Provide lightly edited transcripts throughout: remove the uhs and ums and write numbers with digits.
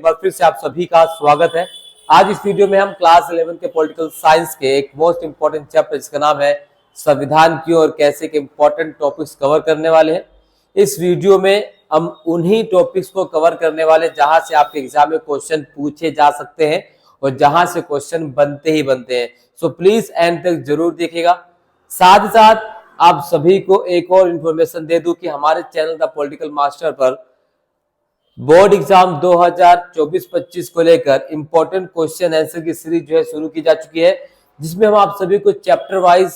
एक बार फिर से आप सभी का स्वागत है। आज इस वीडियो में हम क्लास 11 के पॉलिटिकल साइंस के एक मोस्ट इंपॉर्टेंट चैप्टर जिसका नाम है संविधान की और कैसे के इंपॉर्टेंट टॉपिक्स कवर करने वाले हैं। इस वीडियो में हम उन्हीं टॉपिक्स को कवर करने वाले जहां से आपके एग्जाम में क्वेश्चन पूछे जा सकते हैं और जहां से क्वेश्चन बनते ही बनते हैं। सो प्लीज एंड तक जरूर देखिएगा। साथ ही साथ आप सभी को एक और इन्फॉर्मेशन दे दूं कि हमारे चैनल द पॉलिटिकल मास्टर पर बोर्ड एग्जाम 2024-25 को लेकर इंपॉर्टेंट क्वेश्चन आंसर की सीरीज जो है शुरू की जा चुकी है, जिसमें हम आप सभी को चैप्टर वाइज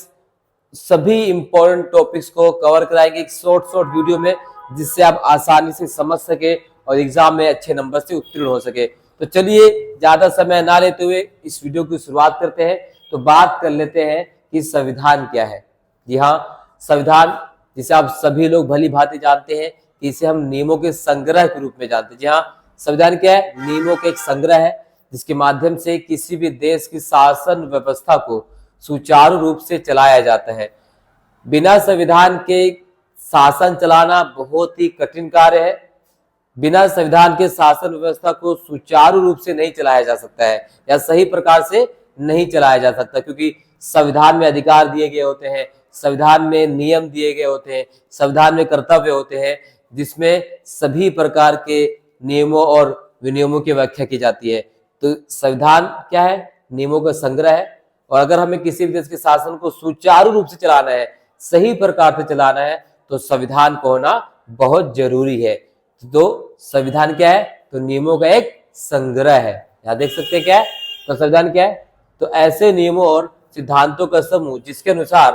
सभी इंपॉर्टेंट टॉपिक्स को कवर कराएंगे एक शॉर्ट वीडियो में, जिससे आप आसानी से समझ सके और एग्जाम में अच्छे नंबर से उत्तीर्ण हो सके। तो चलिए ज्यादा समय ना लेते हुए इस वीडियो की शुरुआत करते हैं। तो बात कर लेते हैं कि संविधान क्या है। जी हाँ, संविधान जिसे आप सभी लोग भली भांति जानते हैं, इसे हम नियमों के संग्रह के रूप में जानते हैं। जी हाँ, संविधान क्या है? नियमों के एक संग्रह है जिसके माध्यम से किसी भी देश की शासन व्यवस्था को सुचारू रूप से चलाया जाता है। बिना संविधान के शासन चलाना बहुत ही कठिन कार्य है। बिना संविधान के शासन व्यवस्था को सुचारू रूप से नहीं चलाया जा सकता है या सही प्रकार से नहीं चलाया जा सकता, क्योंकि संविधान में अधिकार दिए गए होते हैं, संविधान में नियम दिए गए होते हैं, संविधान में कर्तव्य होते हैं, जिसमें सभी प्रकार के नियमों और विनियमों की व्याख्या की जाती है। तो संविधान क्या है? नियमों का संग्रह है। और अगर हमें किसी भी देश के शासन को सुचारू रूप से चलाना है, सही प्रकार से चलाना है, तो संविधान को होना बहुत जरूरी है। तो संविधान क्या है? तो नियमों का एक संग्रह है। यहाँ देख सकते हैं क्या है? तो संविधान क्या है? तो ऐसे नियमों और सिद्धांतों का समूह जिसके अनुसार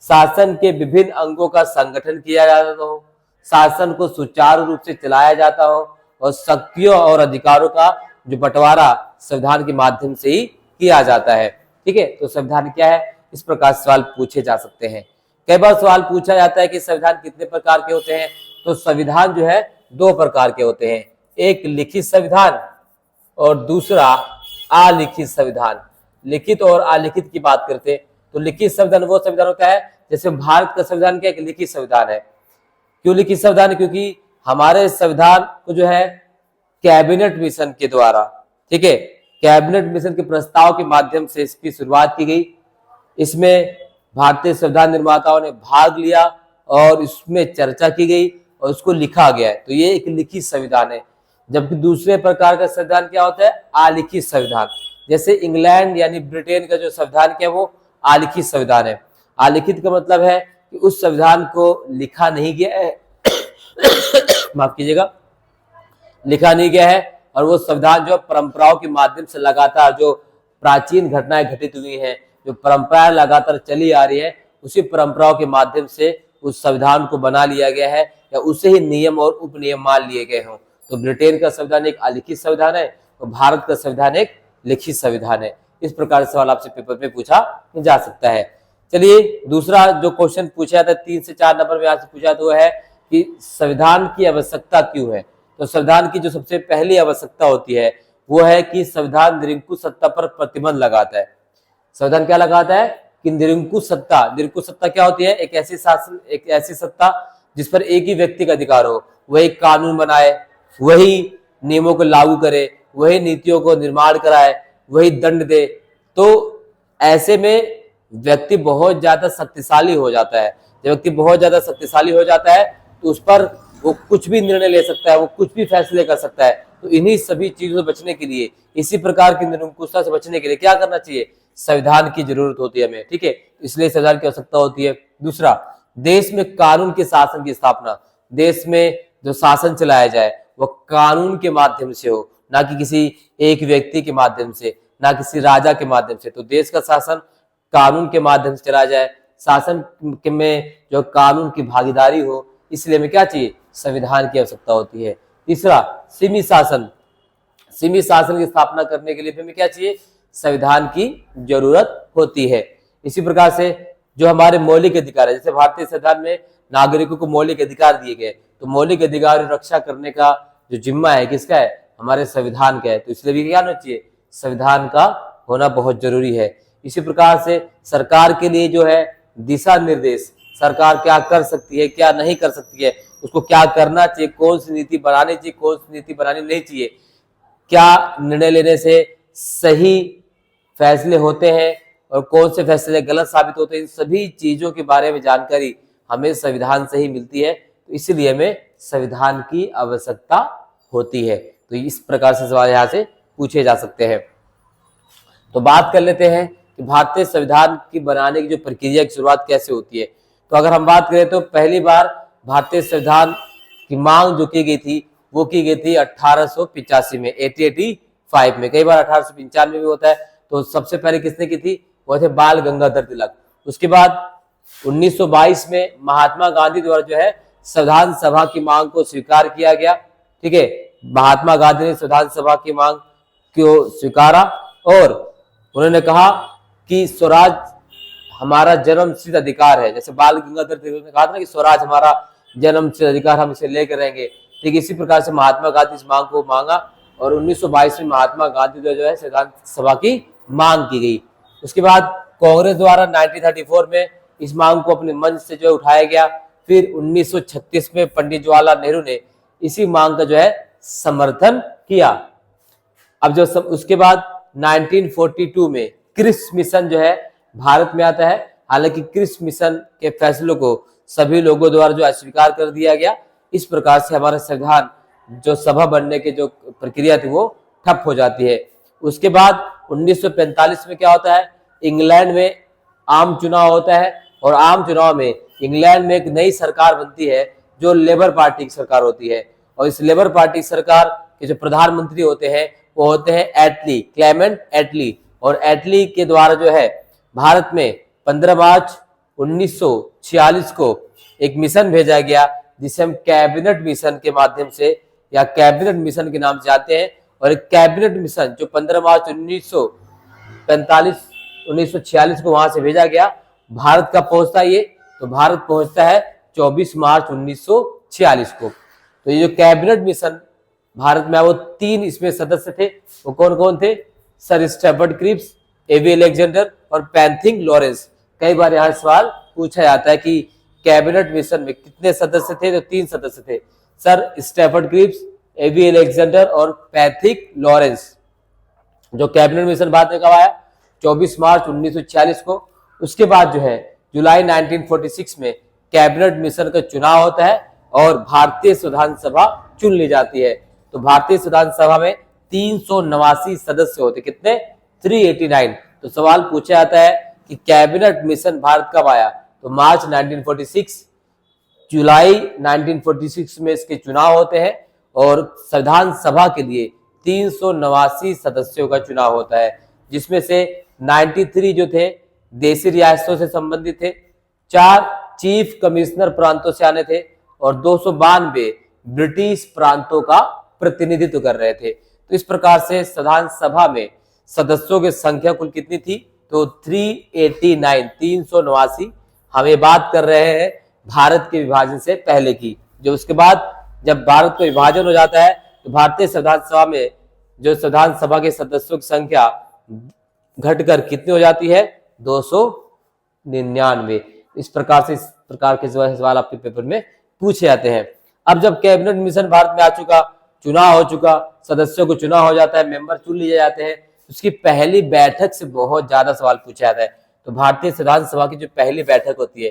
शासन के विभिन्न अंगों का संगठन किया जाता हो, शासन को सुचारू रूप से चलाया जाता हो और शक्तियों और अधिकारों का जो बंटवारा संविधान के माध्यम से ही किया जाता है। ठीक है, तो संविधान क्या है? इस प्रकार सवाल पूछे जा सकते हैं। कई बार सवाल पूछा जाता है कि संविधान कितने प्रकार के होते हैं। तो संविधान जो है दो प्रकार के होते हैं, एक लिखित संविधान और दूसरा अलिखित संविधान। लिखित और अलिखित की बात करते हैं तो लिखित संविधान वो संविधान होता है, जैसे भारत का संविधान क्या एक लिखित संविधान है। क्यों लिखित संविधान? क्योंकि हमारे संविधान को जो है कैबिनेट मिशन के द्वारा, ठीक है, कैबिनेट मिशन के प्रस्ताव के माध्यम से इसकी शुरुआत की गई। इसमें भारतीय संविधान निर्माताओं ने भाग लिया और इसमें चर्चा की गई और उसको लिखा गया है। तो ये एक लिखित संविधान है। जबकि दूसरे प्रकार का संविधान क्या होता है? अलिखित संविधान। जैसे इंग्लैंड यानी ब्रिटेन का जो संविधान क्या है वो अलिखित संविधान है। अलिखित का मतलब है कि उस संविधान को लिखा नहीं गया है माफ कीजिएगा, लिखा नहीं गया है, और वो संविधान जो परंपराओं के माध्यम से लगातार जो प्राचीन घटनाएं घटित हुई हैं, जो परंपराएं लगातार चली आ रही है, उसी परंपराओं के माध्यम से उस संविधान को बना लिया गया है या उसे ही नियम और उपनियम मान लिए गए हों। तो ब्रिटेन का संविधान एक अलिखित संविधान है और भारत का संविधान एक लिखित संविधान है। इस प्रकार सवाल आपसे पेपर में पूछा जा सकता है। चलिए दूसरा जो क्वेश्चन पूछा जाता है 3 से 4 नंबर में आपसे पूछा तो है कि संविधान की आवश्यकता क्यों है। तो संविधान की जो सबसे पहली आवश्यकता होती है वो है कि संविधान निरंकुश सत्ता पर प्रतिबंध लगाता है। संविधान क्या लगाता है? कि निरंकुश सत्ता। निरंकुश सत्ता क्या होती है? एक ऐसी शासन, एक ऐसी सत्ता जिस पर एक ही व्यक्ति का अधिकार हो, वही कानून बनाए, वही नियमों को लागू करे, वही नीतियों को निर्माण कराए, वही दंड दे। तो ऐसे में व्यक्ति बहुत ज्यादा शक्तिशाली हो जाता है। जब व्यक्ति बहुत ज्यादा शक्तिशाली हो जाता है तो उस पर वो कुछ भी निर्णय ले सकता है, वो कुछ भी फैसले कर सकता है। तो इन्हीं सभी चीजों से बचने के लिए, इसी प्रकार की निरंकुशता से बचने के लिए क्या करना चाहिए? संविधान की जरूरत होती है हमें। ठीक है, इसलिए संविधान की आवश्यकता होती है। दूसरा, देश में कानून के शासन की स्थापना। देश में जो शासन चलाया जाए वो कानून के माध्यम से हो, ना कि किसी एक व्यक्ति के माध्यम से, ना किसी राजा के माध्यम से। तो देश का शासन कानून के माध्यम से चला जाए, शासन में जो कानून की भागीदारी हो, इसलिए हमें क्या चाहिए? संविधान की आवश्यकता होती है। तीसरा, सीमित शासन। सीमित शासन की स्थापना करने के लिए हमें क्या चाहिए? संविधान की जरूरत होती है। इसी प्रकार से जो हमारे मौलिक अधिकार है, जैसे भारतीय संविधान में नागरिकों को मौलिक अधिकार दिए गए, तो मौलिक अधिकार रक्षा करने का जो जिम्मा है किसका है? हमारे संविधान का है। तो इसलिए भी क्या होना चाहिए? संविधान का होना बहुत जरूरी है। इसी प्रकार से सरकार के लिए जो है दिशा निर्देश, सरकार क्या कर सकती है, क्या नहीं कर सकती है, उसको क्या करना चाहिए, कौन सी नीति बनानी चाहिए, कौन सी नीति बनानी नहीं चाहिए, क्या निर्णय लेने से सही फैसले होते हैं और कौन से फैसले गलत साबित होते हैं, इन सभी चीजों के बारे में जानकारी हमें संविधान से ही मिलती है। तो इसलिए हमें संविधान की आवश्यकता होती है। तो इस प्रकार से सवाल यहाँ से पूछे जा सकते हैं। तो बात कर लेते हैं कि भारतीय संविधान की बनाने की जो प्रक्रिया की शुरुआत कैसे होती है। तो अगर हम बात करें तो पहली बार भारतीय संविधान की मांग जो की गई थी वो की गई थी 1885 में, 1885 में। कई बार 1895 में भी होता है। तो सबसे पहले किसने की थी, वो थे बाल गंगाधर तिलक। उसके बाद 1922 में महात्मा गांधी द्वारा जो है संविधान सभा की मांग को स्वीकार किया गया। ठीक है, महात्मा गांधी ने संविधान सभा की मांग को स्वीकारा और उन्होंने कहा कि स्वराज हमारा जन्मसिद्ध अधिकार है। जैसे बाल गंगाधर तिलक ने कहा था ना कि स्वराज हमारा जन्मसिद्ध अधिकार, हम इसे लेकर रहेंगे। ठीक, इसी प्रकार से महात्मा गांधी इस मांग को मांगा और 1922 में महात्मा गांधी द्वारा जो है संविधान सभा की मांग की गई। उसके बाद कांग्रेस द्वारा 1934 में इस मांग को अपने मंच से जो है उठाया गया। फिर 1936 में पंडित जवाहरलाल नेहरू ने इसी मांग का जो है समर्थन किया। अब जो उसके बाद 1942 में क्रिस मिशन जो है भारत में आता है। हालांकि क्रिस मिशन के फैसलों को सभी लोगों द्वारा जो अस्वीकार कर दिया गया। इस प्रकार से हमारा संविधान जो सभा बनने के जो प्रक्रिया थी वो ठप हो जाती है। उसके बाद 1945 में क्या होता है, इंग्लैंड में आम चुनाव होता है और आम चुनाव में इंग्लैंड में एक नई सरकार बनती है जो लेबर पार्टी की सरकार होती है। और इस लेबर पार्टी सरकार के जो प्रधानमंत्री होते हैं वो होते हैं एटली, क्लेमेंट एटली। और एटली के द्वारा जो है भारत में 15 मार्च 1946 को एक मिशन भेजा गया जिसे हम कैबिनेट मिशन के माध्यम से या कैबिनेट मिशन के नाम से जानते हैं। और एक कैबिनेट मिशन जो 15 मार्च 1946 को वहां से भेजा गया, भारत का पहुंचता है ये, तो भारत पहुंचता है 24 मार्च 1946 को। तो ये जो कैबिनेट मिशन भारत में वो 3 इसमें सदस्य थे। वो कौन कौन थे, सर स्टैफर्ड क्रिप्स, एवी अलेक्जेंडर और पैंथिंग लॉरेंस। कई बार यहाँ सवाल पूछा जाता है कि कैबिनेट मिशन में कितने सदस्य थे, तो 3 सदस्य थे, सर स्टैफर्ड क्रिप्स, एवी अलेक्जेंडर और पैथिक लॉरेंस। जो कैबिनेट मिशन भारत में कब आया, 24 मार्च 1946 को। उसके बाद जो है जुलाई 1946 में कैबिनेट मिशन का चुनाव होता है और भारतीय संविधान सभा चुन ली जाती है। तो भारतीय संविधान सभा में 389 सदस्य होते, कितने, 389। तो सवाल पूछा जाता है कि कैबिनेट मिशन भारत कब आया, तो मार्च 1946, जुलाई 1946 में इसके चुनाव होते हैं और संविधान सभा के लिए 389 सदस्यों का चुनाव होता है, जिसमें से 93 जो थे देशी रियासतों से संबंधित थे, 4 चीफ कमिश्नर प्रांतों से आने थे और 292 ब्रिटिश प्रांतों का प्रतिनिधित्व कर रहे थे। तो इस प्रकार से संविधान सभा में सदस्यों की संख्या कुल कितनी थी, तो 389, 389। हम ये बात कर रहे हैं भारत के विभाजन से पहले की। जो उसके बाद जब भारत का विभाजन हो जाता है तो भारतीय संविधान सभा में जो संविधान सभा के सदस्यों की संख्या घटकर कितनी हो जाती है, 299। इस प्रकार के सवाल आपके पेपर में पूछे जाते हैं। अब जब कैबिनेट मिशन भारत में आ चुका, चुनाव हो चुका, सदस्यों को चुनाव हो जाता है, मेंबर चुन लिए जाते हैं, उसकी पहली बैठक से बहुत ज्यादा सवाल पूछा जाता है। तो भारतीय संविधान सभा की जो पहली बैठक होती है,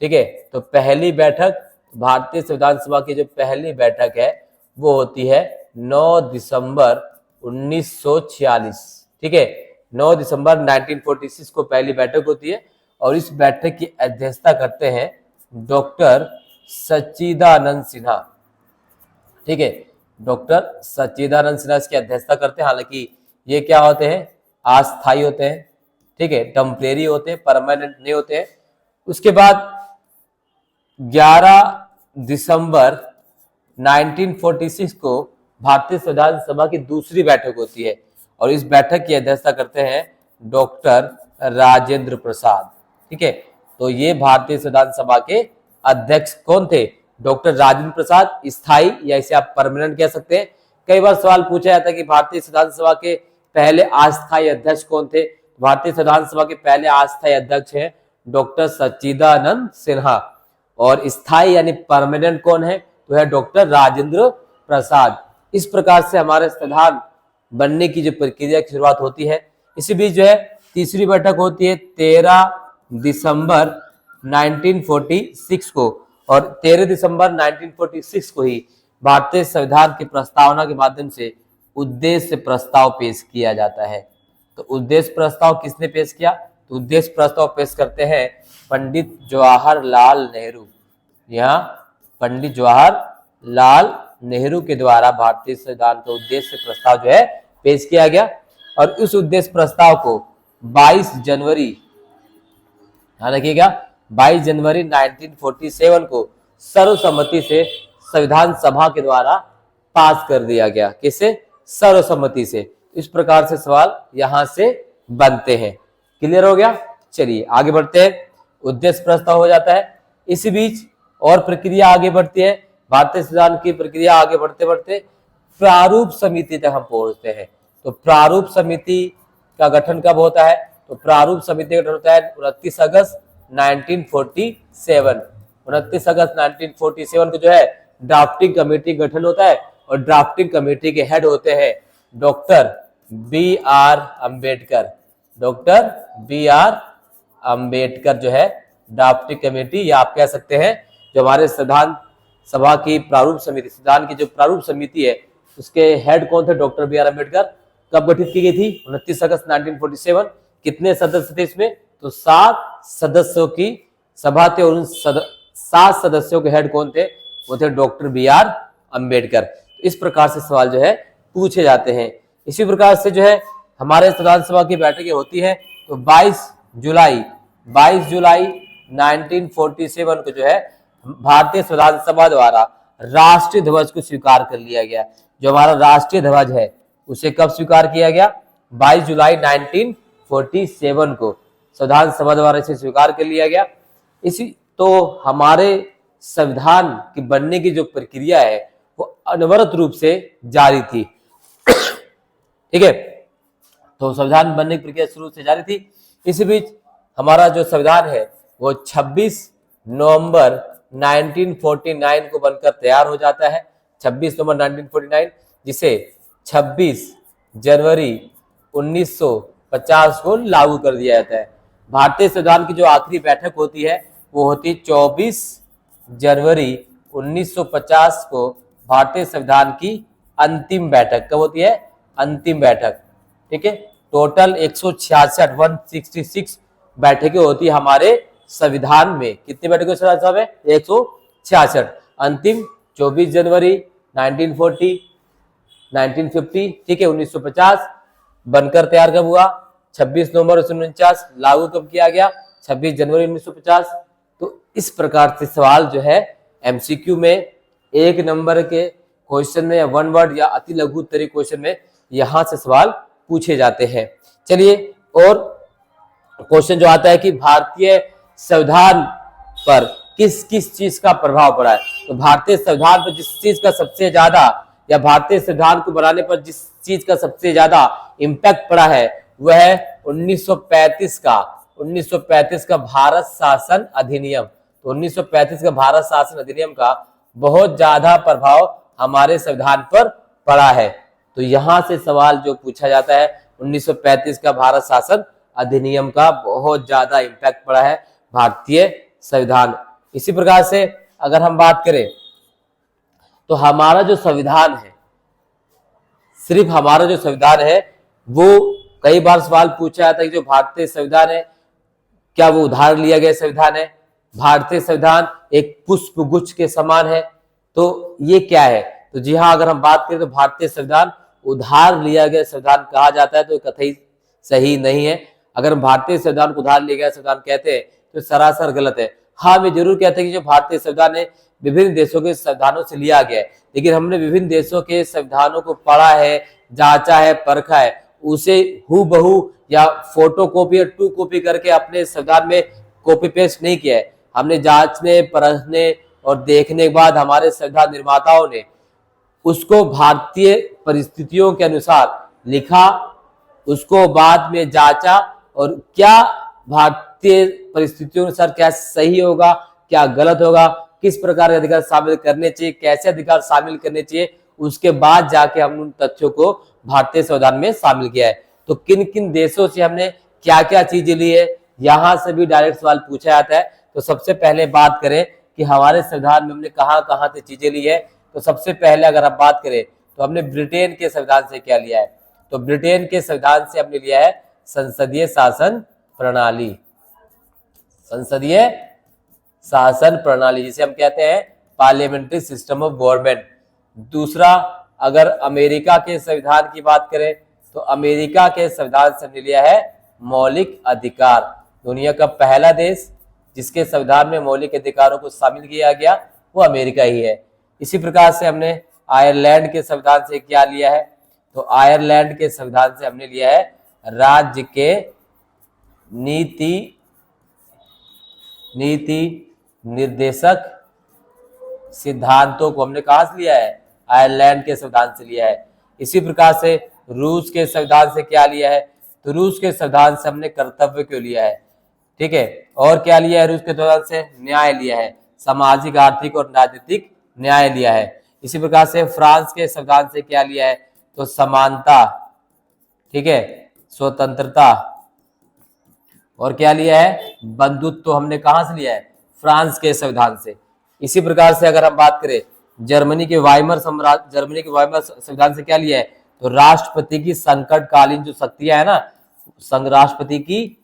ठीक है, तो पहली बैठक भारतीय संविधान सभा की जो पहली बैठक है वो होती है 9 दिसंबर 1946। ठीक है, 9 दिसंबर 1946 को पहली बैठक होती है और इस बैठक की अध्यक्षता करते हैं डॉक्टर सच्चिदानंद सिन्हा। ठीक है, डॉक्टर सच्चिदानंद सिन्हा इसकी अध्यक्षता करते हैं। हालांकि ये क्या होते हैं, अस्थायी होते हैं, ठीक है, टेम्परेरी होते हैं, परमानेंट नहीं होते हैं। उसके बाद 11 दिसंबर 1946 को भारतीय संविधान सभा की दूसरी बैठक होती है और इस बैठक की अध्यक्षता करते हैं डॉक्टर राजेंद्र प्रसाद। ठीक है, तो ये भारतीय संविधान सभा के अध्यक्ष कौन थे, डॉक्टर राजेंद्र प्रसाद, स्थायी या इसे आप परमानेंट कह सकते हैं। कई बार सवाल पूछा जाता है कि भारतीय संविधान सभा के पहले अस्थायी अध्यक्ष कौन थे। भारतीय संविधान सभा के पहले अस्थायी अध्यक्ष हैं डॉक्टर सच्चिदानंद सिन्हा और स्थायी यानी परमानेंट कौन है, तो है डॉक्टर राजेंद्र प्रसाद। इस प्रकार से हमारे संविधान बनने की जो प्रक्रिया की शुरुआत होती है। इसी बीच जो है तीसरी बैठक होती है 13 दिसंबर 1946 को, और 13 दिसंबर 1946 को ही भारतीय संविधान की प्रस्तावना के माध्यम से उद्देश्य प्रस्ताव पेश किया जाता है। तो उद्देश्य प्रस्ताव किसने पेश किया? तो उद्देश्य प्रस्ताव पेश करते हैं पंडित जवाहरलाल नेहरू। यहाँ पंडित जवाहरलाल नेहरू के द्वारा भारतीय संविधान का उद्देश्य प्रस्ताव जो है पेश किया गया, और उस उद्देश्य प्रस्ताव को 22 जनवरी, ध्यान रखिएगा, 22 जनवरी 1947 को सर्वसम्मति से संविधान सभा के द्वारा पास कर दिया गया। किससे? सर्वसम्मति से। इस प्रकार से सवाल यहां से बनते हैं। क्लियर हो गया? चलिए आगे बढ़ते हैं। उद्देश्य प्रस्ताव हो जाता है, इसी बीच और प्रक्रिया आगे बढ़ती है। भारतीय संविधान की प्रक्रिया आगे बढ़ते बढ़ते प्रारूप समिति तक हम पहुंचते हैं। तो प्रारूप समिति का गठन कब होता है? तो प्रारूप समिति का गठन होता है 29 अगस्त 1947। 29 अगस्त 1947 को जो है ड्राफ्टिंग कमेटी गठन होता है, और ड्राफ्टिंग कमेटी के हेड होते हैं doctor B R Ambedkar. Doctor B R Ambedkar जो है ड्राफ्टिंग कमेटी, या आप कह सकते हैं जो हमारे संविधान सभा की प्रारूप समिति, संविधान की जो प्रारूप समिति है उसके हेड कौन थे? Doctor B R Ambedkar. कब गठित की गई थी? 29 अगस्त 1947। कितने सदस्य थे इसमें? तो 7 सदस्यों की सभा थे, और उन 7 सदस्यों के हेड कौन थे? वो थे डॉक्टर बी आर अम्बेडकर। इस प्रकार से सवाल जो है पूछे जाते हैं। इसी प्रकार से जो है हमारे संविधान सभा की बैठकें होती है। तो 22 जुलाई 1947 को जो है भारतीय संविधान सभा द्वारा राष्ट्रीय ध्वज को स्वीकार कर लिया गया। जो हमारा राष्ट्रीय ध्वज है उसे कब स्वीकार किया गया? 22 जुलाई 1947 को संविधान सभा द्वारा इसे स्वीकार कर लिया गया। इसी तो हमारे संविधान की बनने की जो प्रक्रिया है वो अनवरत रूप से जारी थी। ठीक है, तो संविधान बनने की प्रक्रिया शुरू से जारी थी। इसी बीच हमारा जो संविधान है वो 26 नवंबर 1949 को बनकर तैयार हो जाता है। 26 नवंबर 1949, जिसे 26 जनवरी 1950 को लागू कर दिया जाता है। भारतीय संविधान की जो आखिरी बैठक होती है वो होती है 24 जनवरी 1950 को। भारतीय संविधान की अंतिम बैठक कब होती है? अंतिम बैठक। ठीक है, टोटल 166 बैठकें होती है हमारे संविधान में। कितनी बैठकें साहब है? 166। अंतिम 24 जनवरी 1950, ठीक है, 1950 बनकर तैयार कब हुआ? 26 नवंबर 1949। लागू कब किया गया? 26 जनवरी 1950। तो इस प्रकार से सवाल जो है एमसीक्यू में 1 नंबर के क्वेश्चन में, या 1 वर्ड या अति लघु उत्तरीय क्वेश्चन में यहां से सवाल पूछे जाते हैं। चलिए, और क्वेश्चन जो आता है कि भारतीय संविधान पर किस किस चीज का प्रभाव पड़ा है? तो भारतीय संविधान पर जिस चीज का सबसे ज्यादा, या भारतीय संविधान को बनाने पर जिस चीज का सबसे ज्यादा इम्पैक्ट पड़ा है वह है 1935 का भारत शासन अधिनियम। तो 1935 का भारत शासन अधिनियम का बहुत ज्यादा प्रभाव हमारे संविधान पर पड़ा है। तो यहां से सवाल जो पूछा जाता है 1935 का भारत शासन अधिनियम का बहुत ज्यादा इम्पैक्ट पड़ा है भारतीय संविधान। इसी प्रकार से अगर हम बात करें तो हमारा जो संविधान है, सिर्फ हमारा जो संविधान है वो कई बार सवाल पूछा जाता है कि जो भारतीय संविधान है क्या वो उधार लिया गया संविधान है? भारतीय संविधान एक पुष्प गुच्छ के समान है, तो ये क्या है? तो जी हाँ, अगर हम बात करें तो भारतीय संविधान उधार लिया गया संविधान कहा जाता है, तो कतई सही नहीं है। अगर हम भारतीय संविधान को उधार लिया गया संविधान कहते हैं तो सरासर गलत है। हाँ, मैं जरूर कहते हैं कि जो भारतीय संविधान है विभिन्न देशों के संविधानों से लिया गया है, लेकिन हमने विभिन्न देशों के संविधानों को पढ़ा है, जांचा है, परखा है, उसे हूबहू या फोटो कॉपी या टू कॉपी करके अपने संविधान में कॉपी पेस्ट नहीं किया है। हमने जांचने, परखने और देखने के बाद हमारे संविधान निर्माताओं ने उसको भारतीय परिस्थितियों के अनुसार लिखा, उसको बाद में जांचा, और क्या भारतीय परिस्थितियों के अनुसार क्या सही होगा, क्या गलत होगा, किस प्रकार के अधिकार शामिल करने चाहिए, कैसे अधिकार शामिल करने चाहिए, उसके बाद जाके हम उन तथ्यों को भारतीय संविधान में शामिल किया है। तो किन किन देशों से हमने क्या क्या चीजें ली है, यहां से भी डायरेक्ट सवाल पूछा जाता है। तो सबसे पहले बात करें कि हमारे संविधान में हमने कहां कहां से चीजें ली है, तो सबसे पहले अगर हम बात करें तो हमने ब्रिटेन के संविधान से क्या लिया है, तो ब्रिटेन के संविधान से हमने लिया है संसदीय शासन प्रणाली, संसदीय शासन प्रणाली जिसे हम कहते हैं पार्लियामेंट्री सिस्टम ऑफ गवर्नमेंट। दूसरा, अगर अमेरिका के संविधान की बात करें तो अमेरिका के संविधान से हमने लिया है मौलिक अधिकार। दुनिया का पहला देश जिसके संविधान में मौलिक अधिकारों को शामिल किया गया वो अमेरिका ही है। इसी प्रकार से हमने आयरलैंड के संविधान से क्या लिया है, तो आयरलैंड के संविधान से हमने लिया है राज्य के नीति निर्देशक सिद्धांतों को हमने कहां से लिया है, आयरलैंड के संविधान से लिया है। इसी प्रकार से रूस के संविधान से क्या लिया है, तो रूस के संविधान से हमने कर्तव्य क्यों लिया है, ठीक है। और क्या लिया है रूस के संविधान से, न्याय लिया है, सामाजिक आर्थिक और राजनीतिक न्याय लिया है। इसी प्रकार से फ्रांस के संविधान से क्या लिया है, तो समानता, ठीक है, स्वतंत्रता, और क्या लिया है, बंधुत्व तो हमने कहां से लिया है, फ्रांस के संविधान से। इसी प्रकार से अगर हम बात करें जर्मनी के वाइमर संविधान से क्या लिया है, तो राष्ट्रपति की संकटकालीन जो शक्तियां है ना, राष्ट्रपति की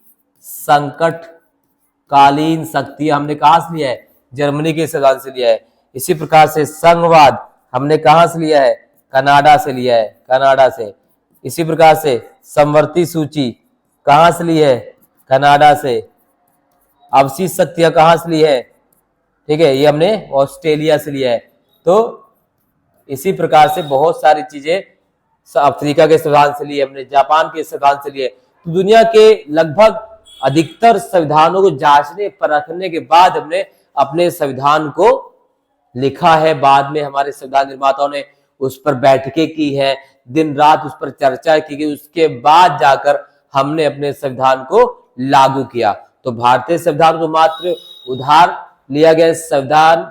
संकटकालीन शक्तियां हमने कहां से लिया है, जर्मनी के संविधान से लिया है। इसी प्रकार से संघवाद हमने कहां से लिया है, कनाडा से लिया है, कनाडा से। इसी प्रकार से समवर्ती सूची कहां से ली है, कनाडा से। अवशिष्ट शक्तियां कहां से ली है, ठीक है, ये हमने ऑस्ट्रेलिया से लिया है। तो इसी प्रकार से बहुत सारी चीजें अफ्रीका के संविधान से लिए, हमने जापान के संविधान से लिए। तो दुनिया के लगभग अधिकतर संविधानों को जांचने परखने के बाद हमने अपने संविधान को लिखा है। बाद में हमारे संविधान निर्माताओं ने उस पर बैठकें की है, दिन रात उस पर चर्चा की गई, उसके बाद जाकर हमने अपने संविधान को लागू किया। तो भारतीय संविधान को मात्र उधार लिया गया संविधान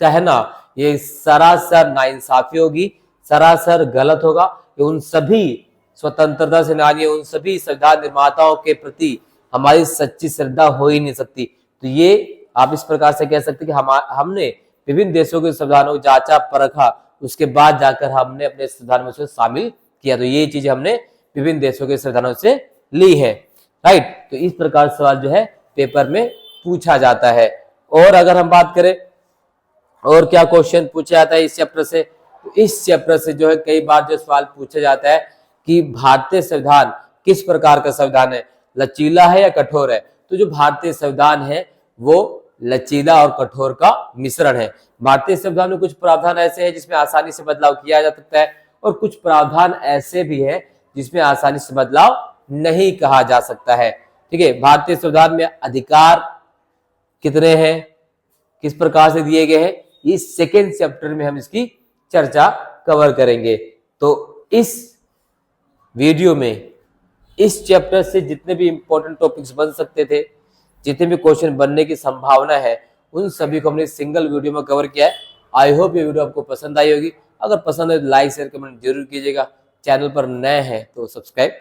कहना ये सरासर नाइंसाफी होगी, सरासर गलत होगा। ये उन सभी स्वतंत्रता सेनानियों, उन सभी संविधान निर्माताओं के प्रति हमारी सच्ची श्रद्धा हो ही नहीं सकती। तो ये आप इस प्रकार से कह सकते कि हमने विभिन्न देशों के संविधानों को जांचा परखा, उसके बाद जाकर हमने अपने संविधान में उसे शामिल किया। तो ये चीज हमने विभिन्न देशों के संविधानों से ली है, राइट। तो इस प्रकार सवाल जो है पेपर में पूछा जाता है। और अगर हम बात करें और क्या क्वेश्चन पूछा जाता है इस चैप्टर से, तो इस चैप्टर से जो है कई बार जो सवाल पूछा जाता है कि भारतीय संविधान किस प्रकार का संविधान है, लचीला है या कठोर है। तो जो भारतीय संविधान है वो लचीला और कठोर का मिश्रण है। भारतीय संविधान में कुछ प्रावधान ऐसे हैं जिसमें आसानी से बदलाव किया जा सकता है, और कुछ प्रावधान ऐसे भी हैं जिसमें आसानी से बदलाव नहीं कहा जा सकता है, ठीक है। भारतीय संविधान में अधिकार कितने हैं, किस प्रकार से दिए गए हैं, इस सेकेंड चैप्टर में हम इसकी चर्चा कवर करेंगे। तो इस वीडियो में इस चैप्टर से जितने भी इंपॉर्टेंट टॉपिक्स बन सकते थे, जितने भी क्वेश्चन बनने की संभावना है, उन सभी को हमने सिंगल वीडियो में कवर किया है। आई होप ये वीडियो आपको पसंद आई होगी। अगर पसंद है तो लाइक शेयर कमेंट जरूर कीजिएगा। चैनल पर नए हैं तो सब्सक्राइब